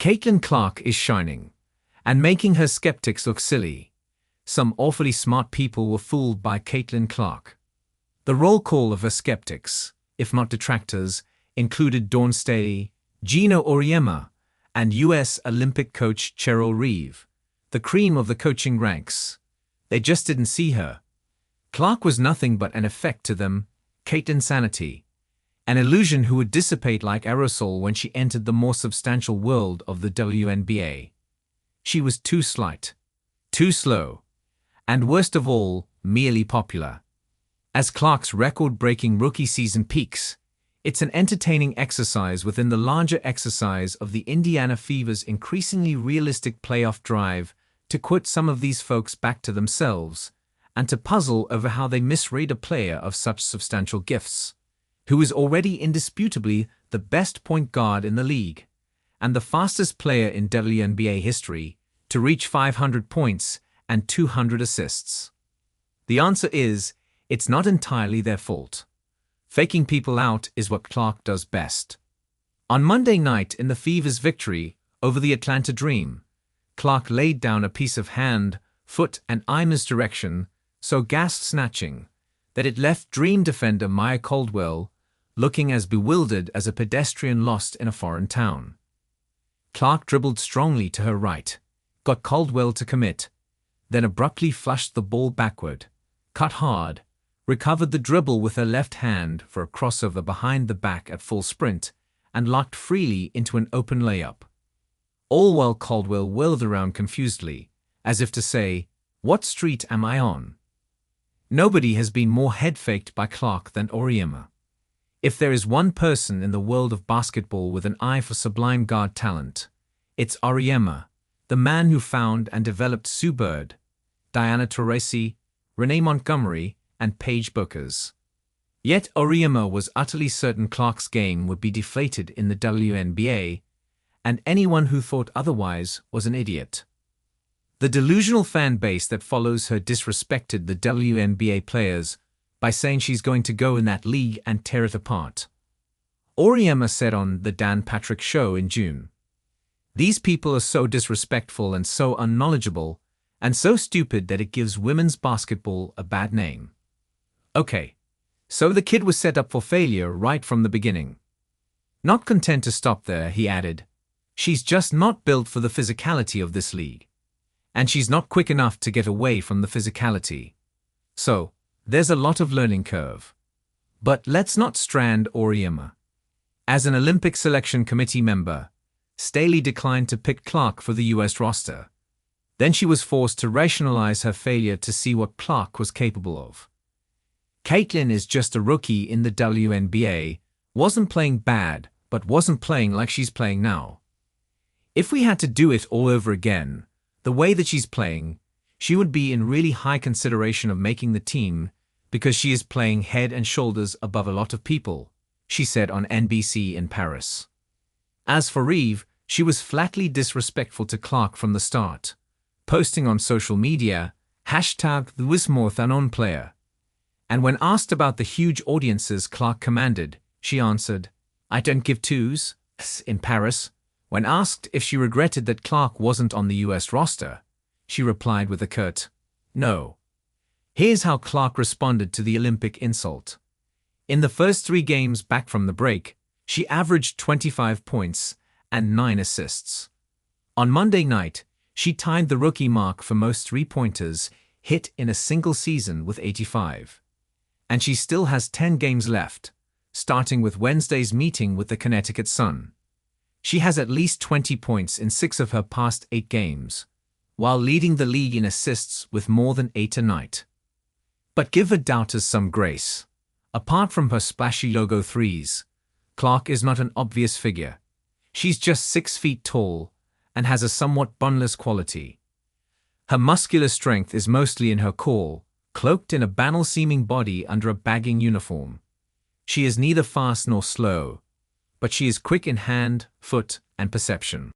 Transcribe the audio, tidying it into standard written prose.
Caitlin Clark is shining and making her skeptics look silly. Some awfully smart people were fooled by Caitlin Clark. The roll call of her skeptics, if not detractors, included Dawn Staley, Gino Auriemma, and U.S. Olympic coach Cheryl Reeve, the cream of the coaching ranks. They just didn't see her. Clark was nothing but an effect to them, Caitlin's sanity, an illusion who would dissipate like aerosol when she entered the more substantial world of the WNBA. She was too slight, too slow, and worst of all, merely popular. As Clark's record-breaking rookie season peaks, it's an entertaining exercise within the larger exercise of the Indiana Fever's increasingly realistic playoff drive to quote some of these folks back to themselves and to puzzle over how they misread a player of such substantial gifts, who is already indisputably the best point guard in the league and the fastest player in WNBA history to reach 500 points and 200 assists. The answer is, it's not entirely their fault. Faking people out is what Clark does best. On Monday night in the Fever's victory over the Atlanta Dream, Clark laid down a piece of hand, foot, and eye misdirection so gas-snatching that it left Dream defender Maya Caldwell looking as bewildered as a pedestrian lost in a foreign town. Clark dribbled strongly to her right, got Caldwell to commit, then abruptly flushed the ball backward, cut hard, recovered the dribble with her left hand for a crossover behind the back at full sprint, and locked freely into an open layup. All while Caldwell whirled around confusedly, as if to say, "What street am I on?" Nobody has been more head-faked by Clark than Auriemma. If there is one person in the world of basketball with an eye for sublime guard talent, it's Auriemma, the man who found and developed Sue Bird, Diana Taurasi, Renee Montgomery, and Paige Bueckers. Yet Auriemma was utterly certain Clark's game would be deflated in the WNBA, and anyone who thought otherwise was an idiot. The delusional fan base that follows her disrespected the WNBA players by saying she's going to go in that league and tear it apart. Auriemma said on The Dan Patrick Show in June, "These people are so disrespectful and so unknowledgeable and so stupid that it gives women's basketball a bad name." Okay, so the kid was set up for failure right from the beginning. Not content to stop there, he added, "She's just not built for the physicality of this league. And she's not quick enough to get away from the physicality. So, there's a lot of learning curve." But let's not strand Auriemma. As an Olympic Selection Committee member, Staley declined to pick Clark for the U.S. roster. Then she was forced to rationalize her failure to see what Clark was capable of. Caitlin is just a rookie in the WNBA, wasn't playing bad, but wasn't playing like she's playing now. If we had to do it all over again, the way that she's playing, she would be in really high consideration of making the team because she is playing head and shoulders above a lot of people, she said on NBC in Paris. As for Reeve, she was flatly disrespectful to Clark from the start, posting on social media, #TheWismorthanOnPlayer. And when asked about the huge audiences Clark commanded, she answered, "I don't give twos." In Paris, when asked if she regretted that Clark wasn't on the U.S. roster, she replied with a curt, "No." Here's how Clark responded to the Olympic insult. In the first 3 games back from the break, she averaged 25 points and 9 assists. On Monday night, she tied the rookie mark for most three-pointers hit in a single season with 85. And she still has 10 games left, starting with Wednesday's meeting with the Connecticut Sun. She has at least 20 points in 6 of her past 8 games, while leading the league in assists with more than 8 a night. But give her doubters some grace. Apart from her splashy logo threes, Clark is not an obvious figure. She's just 6 feet tall and has a somewhat bunless quality. Her muscular strength is mostly in her core, cloaked in a banal-seeming body under a bagging uniform. She is neither fast nor slow, but she is quick in hand, foot, and perception.